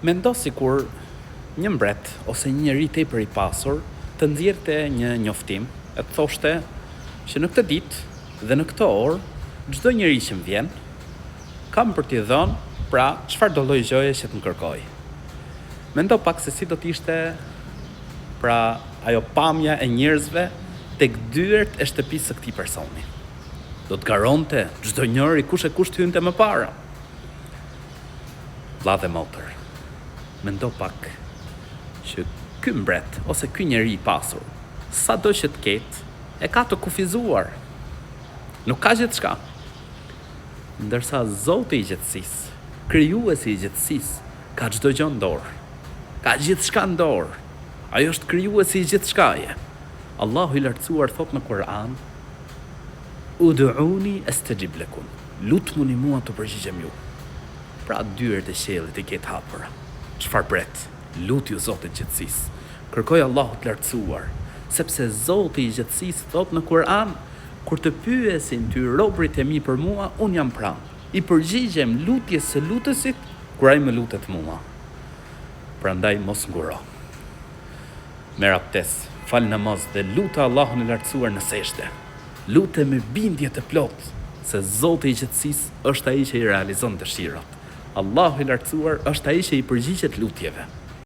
Mendo sikur një mbret ose një njeri tepër i pasur të nxjerrte një njoftim e të thoshte që në këtë ditë dhe në këtë orë çdo njeri që më vjen kam për t'i dhënë pra çfarë do lloj gjoje që të më kërkoj. Mendo pak se si do t'ishte pra ajo pamja e njerëzve tek dyert e shtëpisë së këtij personi. Do të garonte çdo njeri kush e kush hynte më para. Vlla dhe motër, mendo pak që ky mbret ose ky njeri i pasur, sado që të ketë, e ka të kufizuar. Nuk ka gjithçka. Ndërsa Zoti i gjithësisë, krijuesi i gjithësisë, ka çdo gjë në dorë. Ka gjithçka në dorë. Ajo është krijuesi i gjithçkaje. Allahu i lartësuar thot në Kur'an: Ud'uni astajib lakum. Lutmuni mua të përgjigjem ju. Pra dyert e qiellit i ketë hapura. Çfarë bret? Lutju Zotit të gjithësisë. Kërkoj Allahut të lartësuar, sepse Zoti i gjithësisë thot në Kur'an: kur të pyesin ty robërit e mi për mua, un jam pranë. I përgjigjem lutjes së lutësit kur ai më lutet mua. Prandaj mos nguro. Merr abdes, fal namaz dhe lutë Allahun e lartësuar në seshte. Lute me bindje të plotë, se Zoti i gjithësisë është ai që i realizon dëshirat. Allahu i lartësuar është ai që i përgjigjet lutjeve.